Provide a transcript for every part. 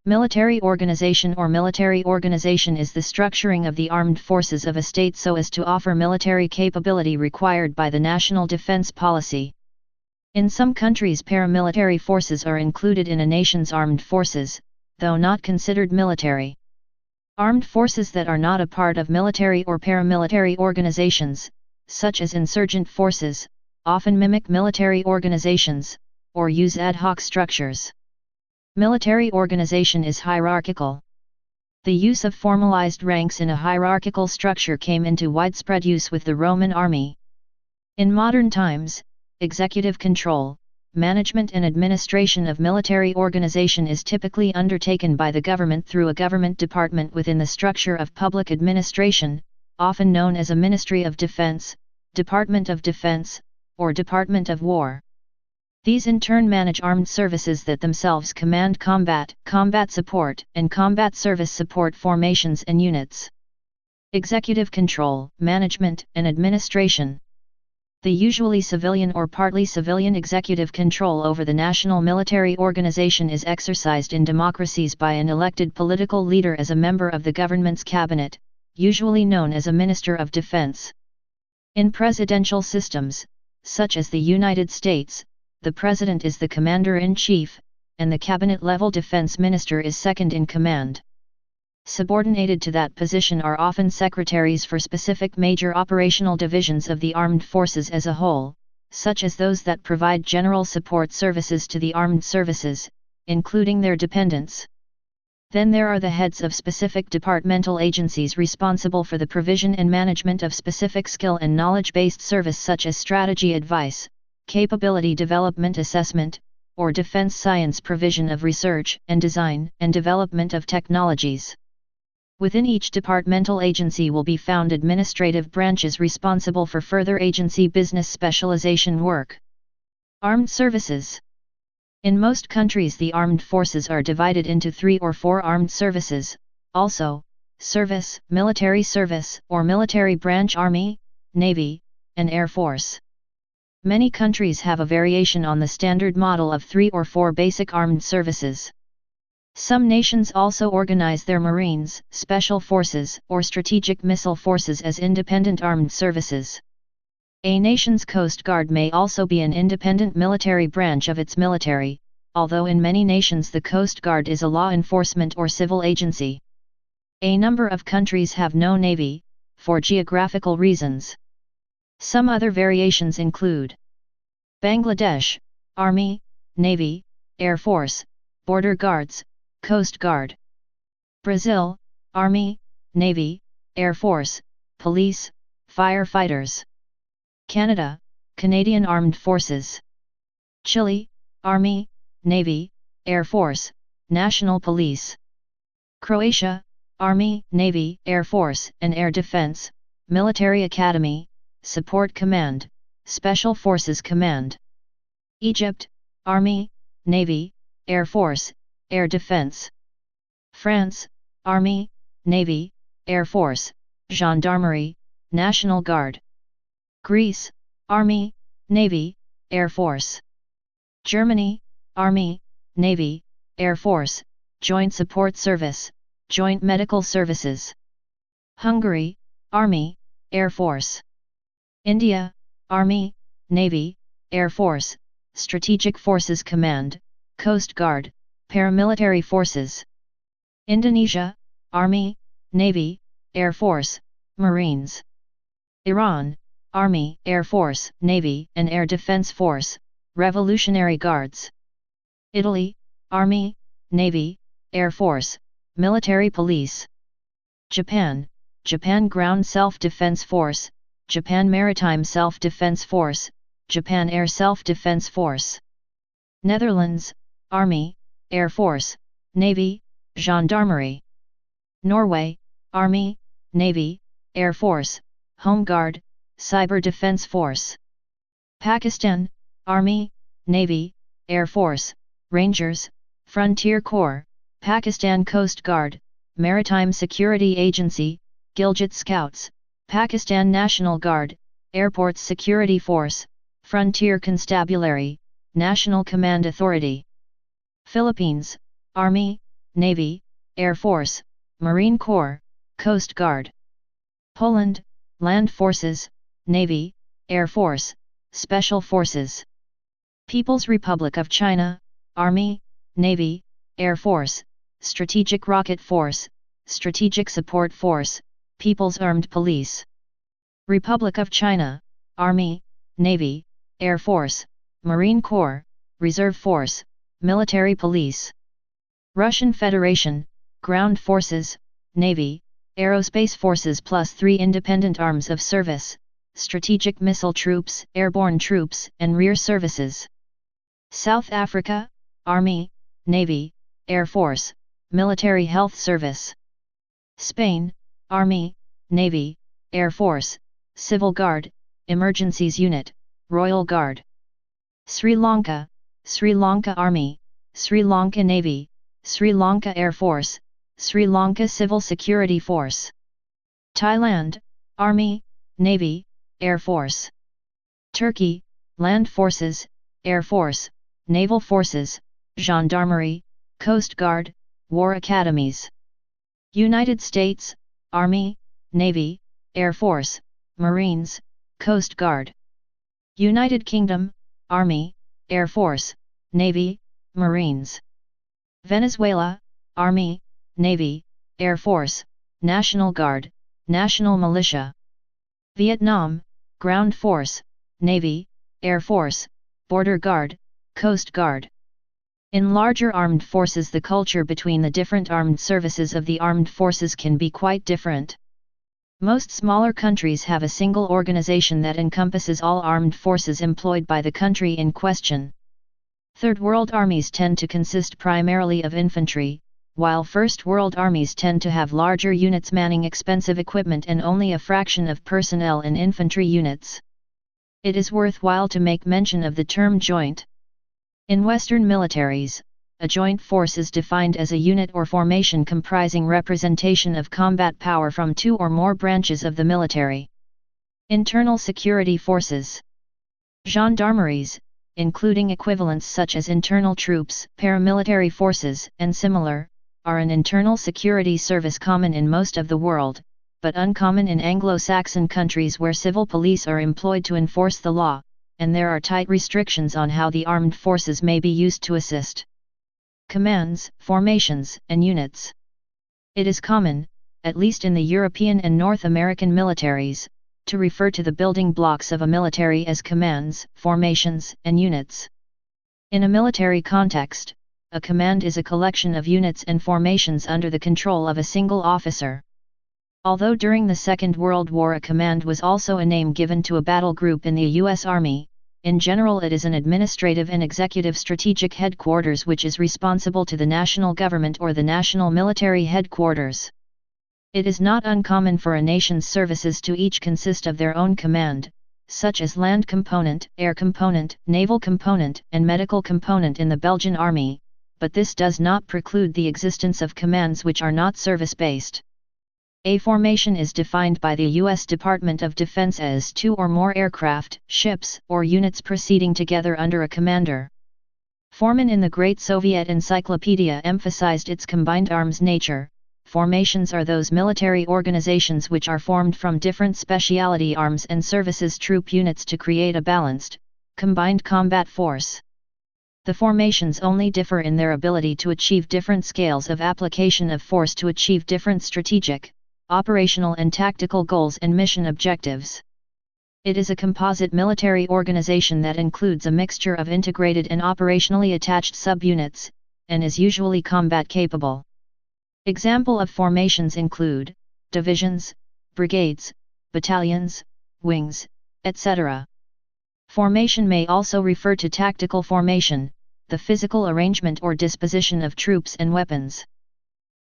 Military organization or military organization is the structuring of the armed forces of a state so as to offer military capability required by the national defense policy. In some countries, paramilitary forces are included in a nation's armed forces, though not considered military. Armed forces that are not a part of military or paramilitary organizations, such as insurgent forces, often mimic military organizations, or use ad hoc structures. Military organization is hierarchical. The use of formalized ranks in a hierarchical structure came into widespread use with the Roman army. In modern times, executive control, management and administration of military organization is typically undertaken by the government through a government department within the structure of public administration, often known as a Ministry of Defense, Department of Defense, or Department of War. These in turn manage armed services that themselves command combat, combat support, and combat service support formations and units. Executive control, management, and administration. The usually civilian or partly civilian executive control over the national military organization is exercised in democracies by an elected political leader as a member of the government's cabinet, usually known as a Minister of Defense. In presidential systems, such as the United States, the President is the Commander-in-Chief, and the Cabinet-level Defense Minister is second in command. Subordinated to that position are often secretaries for specific major operational divisions of the armed forces as a whole, such as those that provide general support services to the armed services, including their dependents. Then there are the heads of specific departmental agencies responsible for the provision and management of specific skill and knowledge-based service such as strategy advice, capability development assessment, or defense science provision of research and design and development of technologies. Within each departmental agency will be found administrative branches responsible for further agency business specialization work. Armed services. In most countries the armed forces are divided into 3 or 4 armed services, also, service, military service or military branch Army, Navy, and Air Force. Many countries have a variation on the standard model of 3 or 4 basic armed services. Some nations also organize their Marines, Special Forces, or Strategic Missile Forces as independent armed services. A nation's Coast Guard may also be an independent military branch of its military, although in many nations the Coast Guard is a law enforcement or civil agency. A number of countries have no navy, for geographical reasons. Some other variations include Bangladesh, Army, Navy, Air Force, Border Guards, Coast Guard. Brazil, Army, Navy, Air Force, Police, Firefighters. Canada, Canadian Armed Forces. Chile, Army, Navy, Air Force, National Police. Croatia, Army, Navy, Air Force and Air Defense, Military Academy, Support Command, Special Forces Command. Egypt, Army, Navy, Air Force, Air Defense. France, Army, Navy, Air Force, Gendarmerie, National Guard. Greece, Army, Navy, Air Force. Germany, Army, Navy, Air Force, Joint Support Service, Joint Medical Services. Hungary, Army, Air Force. India, Army, Navy, Air Force, Strategic Forces Command, Coast Guard, Paramilitary Forces. Indonesia, Army, Navy, Air Force, Marines. Iran, Army, Air Force, Navy and Air Defense Force, Revolutionary Guards. Italy, Army, Navy, Air Force, Military Police. Japan, Japan Ground Self-Defense Force, Japan Maritime Self-Defense Force, Japan Air Self-Defense Force. Netherlands, Army, Air Force, Navy, Gendarmerie. Norway, Army, Navy, Air Force, Home Guard, Cyber Defense Force. Pakistan, Army, Navy, Air Force, Rangers, Frontier Corps, Pakistan Coast Guard, Maritime Security Agency, Gilgit Scouts, Pakistan National Guard, Airports Security Force, Frontier Constabulary, National Command Authority. Philippines, Army, Navy, Air Force, Marine Corps, Coast Guard. Poland, Land Forces, Navy, Air Force, Special Forces. People's Republic of China, Army, Navy, Air Force, Strategic Rocket Force, Strategic Support Force, People's Armed Police. Republic of China, Army, Navy, Air Force, Marine Corps, Reserve Force, Military Police. Russian Federation, Ground Forces, Navy, Aerospace Forces plus 3 independent arms of service, Strategic Missile Troops, Airborne Troops and Rear Services. South Africa, Army, Navy, Air Force, Military Health Service. Spain, Army, Navy, Air Force, Civil Guard, Emergencies Unit, Royal Guard. Sri Lanka, Sri Lanka Army, Sri Lanka Navy, Sri Lanka Air Force, Sri Lanka Civil Security Force. Thailand, Army, Navy, Air Force. Turkey, Land Forces, Air Force, Naval Forces, Gendarmerie, Coast Guard, War Academies. United States, Army, Navy, Air Force, Marines, Coast Guard. United Kingdom, Army, Air Force, Navy, Marines. Venezuela, Army, Navy, Air Force, National Guard, National Militia. Vietnam, Ground Force, Navy, Air Force, Border Guard, Coast Guard. In larger armed forces, the culture between the different armed services of the armed forces can be quite different. Most smaller countries have a single organization that encompasses all armed forces employed by the country in question. Third world armies tend to consist primarily of infantry, while first world armies tend to have larger units manning expensive equipment and only a fraction of personnel in infantry units. It is worthwhile to make mention of the term joint. In Western militaries, a joint force is defined as a unit or formation comprising representation of combat power from 2 or more branches of the military. Internal security forces. Gendarmeries, including equivalents such as internal troops, paramilitary forces, and similar, are an internal security service common in most of the world, but uncommon in Anglo-Saxon countries where civil police are employed to enforce the law, and there are tight restrictions on how the armed forces may be used to assist. Commands, formations, and units. It is common, at least in the European and North American militaries, to refer to the building blocks of a military as commands, formations, and units. In a military context, a command is a collection of units and formations under the control of a single officer. Although during the Second World War a command was also a name given to a battle group in the U.S. Army, in general it is an administrative and executive strategic headquarters which is responsible to the national government or the national military headquarters. It is not uncommon for a nation's services to each consist of their own command, such as land component, air component, naval component, and medical component in the Belgian Army, but this does not preclude the existence of commands which are not service-based. A formation is defined by the U.S. Department of Defense as 2 or more aircraft, ships, or units proceeding together under a commander. Foreman in the Great Soviet Encyclopedia emphasized its combined arms nature. Formations are those military organizations which are formed from different specialty arms and services troop units to create a balanced, combined combat force. The formations only differ in their ability to achieve different scales of application of force to achieve different strategic, operational and tactical goals and mission objectives. It is a composite military organization that includes a mixture of integrated and operationally attached subunits, and is usually combat capable. Example of formations include divisions, brigades, battalions, wings, etc. Formation may also refer to tactical formation, the physical arrangement or disposition of troops and weapons.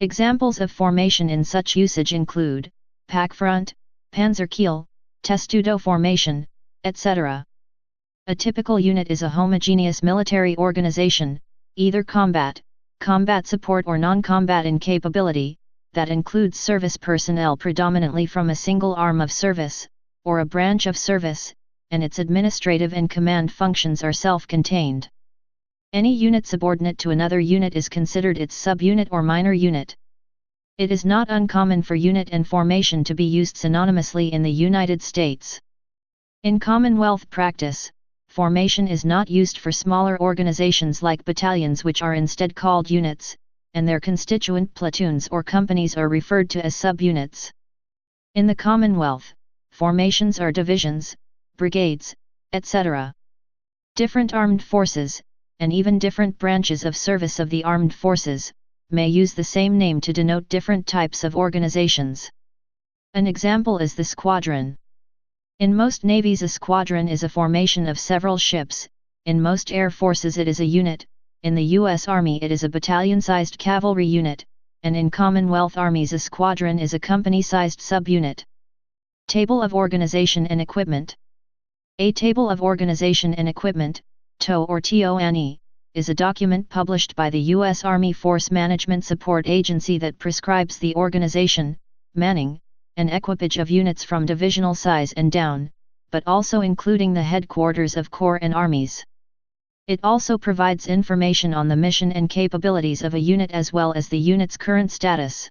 Examples of formation in such usage include pack front, panzerkeil, testudo formation, etc. A typical unit is a homogeneous military organization, either combat support or non-combat in capability, that includes service personnel predominantly from a single arm of service, or a branch of service, and its administrative and command functions are self-contained. Any unit subordinate to another unit is considered its subunit or minor unit. It is not uncommon for unit and formation to be used synonymously in the United States. In Commonwealth practice, formation is not used for smaller organizations like battalions, which are instead called units, and their constituent platoons or companies are referred to as subunits. In the Commonwealth, formations are divisions, brigades, etc. Different armed forces, and even different branches of service of the armed forces, may use the same name to denote different types of organizations. An example is the squadron. In most navies, a squadron is a formation of several ships. In most air forces it is a unit, in the U.S. Army it is a battalion-sized cavalry unit, and in Commonwealth armies a squadron is a company-sized subunit. Table of Organization and Equipment. A Table of Organization and Equipment, TO or TONE, is a document published by the U.S. Army Force Management Support Agency that prescribes the organization, manning, and equipage of units from divisional size and down, but also including the headquarters of corps and armies. It also provides information on the mission and capabilities of a unit as well as the unit's current status.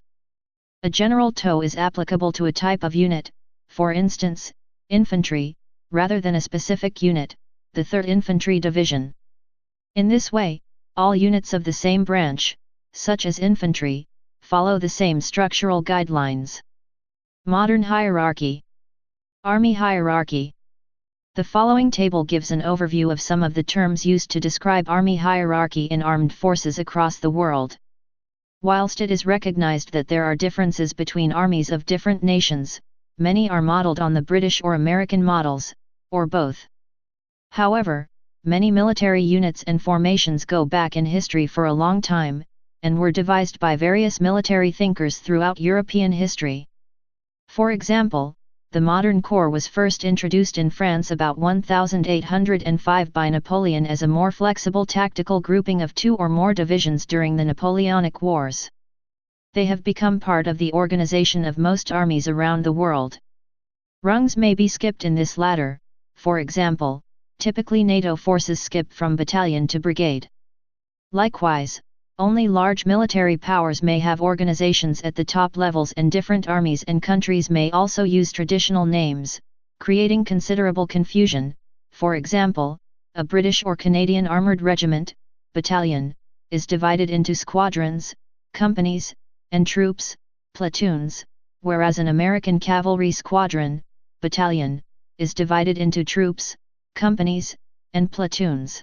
A general TO is applicable to a type of unit, for instance, infantry, rather than a specific unit, the 3rd Infantry Division. In this way, all units of the same branch, such as infantry, follow the same structural guidelines. Modern hierarchy. Army hierarchy. The following table gives an overview of some of the terms used to describe army hierarchy in armed forces across the world. Whilst it is recognized that there are differences between armies of different nations, many are modeled on the British or American models, or both. However, many military units and formations go back in history for a long time, and were devised by various military thinkers throughout European history. For example, the modern corps was first introduced in France about 1805 by Napoleon as a more flexible tactical grouping of 2 or more divisions during the Napoleonic Wars. They have become part of the organization of most armies around the world. Rungs may be skipped in this ladder, for example, typically NATO forces skip from battalion to brigade. Likewise, only large military powers may have organizations at the top levels, and different armies and countries may also use traditional names, creating considerable confusion. For example, a British or Canadian armoured regiment, battalion, is divided into squadrons, companies, and troops, platoons, whereas an American cavalry squadron, battalion, is divided into troops, companies, and platoons.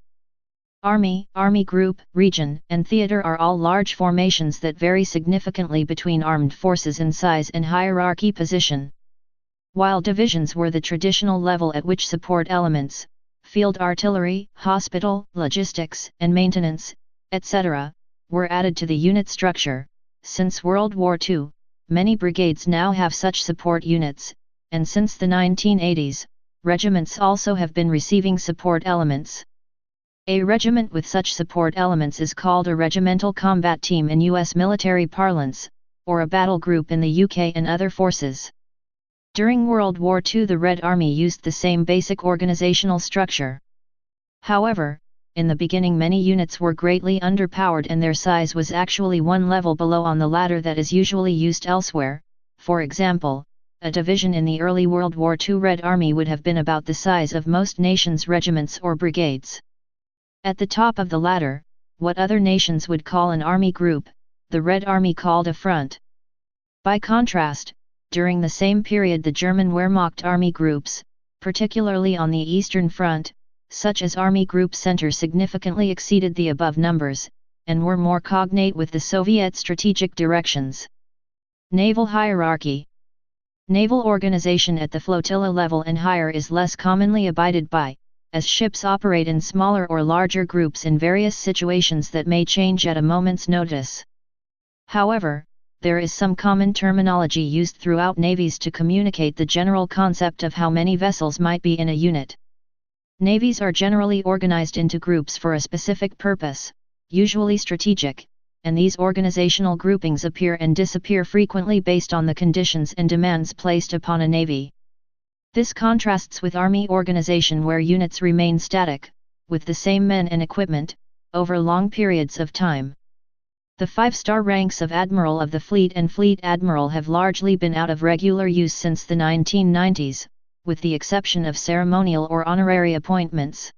Army, army group, region, and theater are all large formations that vary significantly between armed forces in size and hierarchy position. While divisions were the traditional level at which support elements, field artillery, hospital, logistics, and maintenance, etc., were added to the unit structure, since World War II, many brigades now have such support units, and since the 1980s, regiments also have been receiving support elements. A regiment with such support elements is called a regimental combat team in U.S. military parlance, or a battle group in the UK and other forces. During World War II, the Red Army used the same basic organizational structure. However, in the beginning many units were greatly underpowered and their size was actually one level below on the ladder that is usually used elsewhere. For example, a division in the early World War II Red Army would have been about the size of most nations' regiments or brigades. At the top of the ladder, what other nations would call an army group, the Red Army called a front. By contrast, during the same period the German Wehrmacht army groups, particularly on the Eastern Front, such as Army Group Center, significantly exceeded the above numbers, and were more cognate with the Soviet strategic directions. Naval hierarchy. Naval organization at the flotilla level and higher is less commonly abided by, as ships operate in smaller or larger groups in various situations that may change at a moment's notice. However, there is some common terminology used throughout navies to communicate the general concept of how many vessels might be in a unit. Navies are generally organized into groups for a specific purpose, usually strategic, and these organizational groupings appear and disappear frequently based on the conditions and demands placed upon a navy. This contrasts with Army organization where units remain static, with the same men and equipment, over long periods of time. The 5-star ranks of Admiral of the Fleet and Fleet Admiral have largely been out of regular use since the 1990s, with the exception of ceremonial or honorary appointments.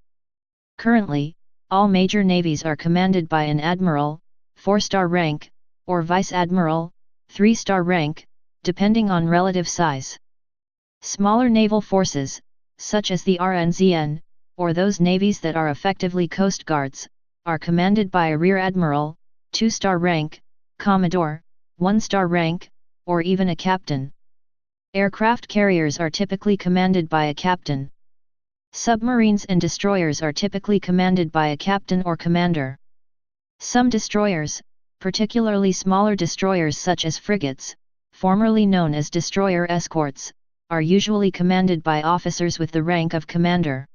Currently, all major navies are commanded by an Admiral, 4-star rank, or Vice Admiral, 3-star rank, depending on relative size. Smaller naval forces, such as the RNZN, or those navies that are effectively coast guards, are commanded by a Rear Admiral, 2-star rank, Commodore, 1-star rank, or even a captain. Aircraft carriers are typically commanded by a captain. Submarines and destroyers are typically commanded by a captain or commander. Some destroyers, particularly smaller destroyers such as frigates, formerly known as destroyer escorts, are usually commanded by officers with the rank of commander.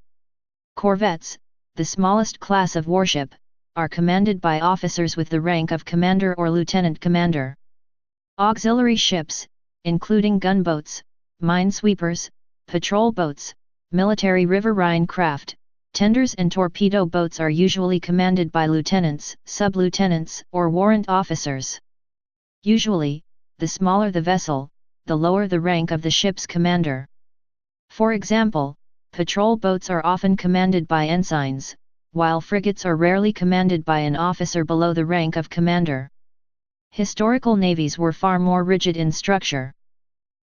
Corvettes, the smallest class of warship, are commanded by officers with the rank of commander or lieutenant commander. Auxiliary ships, including gunboats, minesweepers, patrol boats, military riverine craft, tenders and torpedo boats are usually commanded by lieutenants, sub-lieutenants, or warrant officers. Usually, the smaller the vessel, the lower the rank of the ship's commander. For example, patrol boats are often commanded by ensigns, while frigates are rarely commanded by an officer below the rank of commander. Historical navies were far more rigid in structure.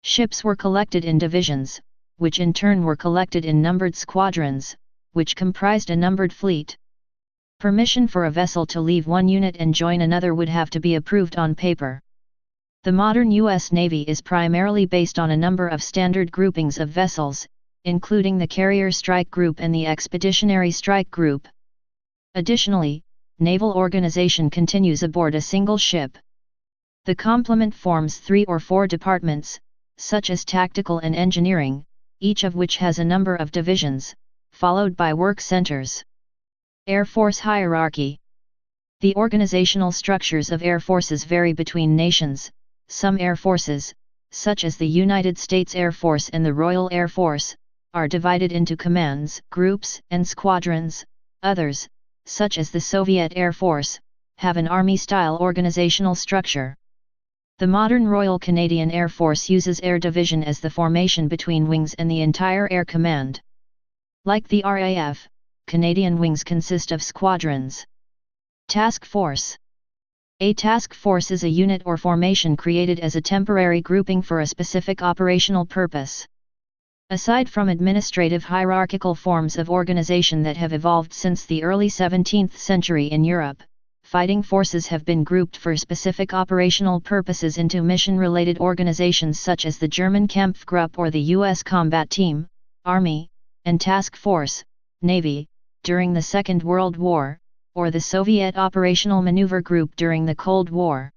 Ships were collected in divisions, which in turn were collected in numbered squadrons, which comprised a numbered fleet. Permission for a vessel to leave one unit and join another would have to be approved on paper. The modern U.S. Navy is primarily based on a number of standard groupings of vessels, including the Carrier Strike Group and the Expeditionary Strike Group. Additionally, naval organization continues aboard a single ship. The complement forms 3 or 4 departments, such as tactical and engineering, each of which has a number of divisions, followed by work centers. Air Force hierarchy. The organizational structures of air forces vary between nations. Some air forces, such as the United States Air Force and the Royal Air Force, are divided into commands, groups, and squadrons. Others, such as the Soviet Air Force, have an army-style organizational structure. The modern Royal Canadian Air Force uses Air Division as the formation between wings and the entire Air Command. Like the RAF, Canadian wings consist of squadrons. Task Force. A task force is a unit or formation created as a temporary grouping for a specific operational purpose. Aside from administrative hierarchical forms of organization that have evolved since the early 17th century in Europe, fighting forces have been grouped for specific operational purposes into mission-related organizations such as the German Kampfgruppe or the U.S. Combat Team, Army, and Task Force, Navy, during the Second World War, or the Soviet Operational Maneuver Group during the Cold War.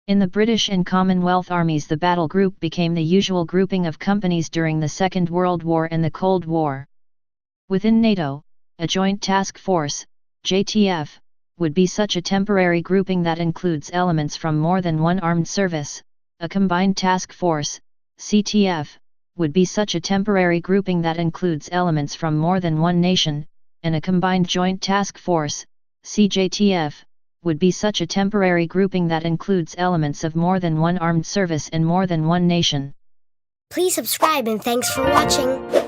In the British and Commonwealth armies, the battle group became the usual grouping of companies during the Second World War and the Cold War. Within NATO, a Joint Task Force, JTF, would be such a temporary grouping that includes elements from more than one armed service. A Combined Task Force, CTF, would be such a temporary grouping that includes elements from more than one nation, and a Combined Joint Task Force, CJTF, would be such a temporary grouping that includes elements of more than one armed service and more than one nation. Please subscribe and thanks for watching.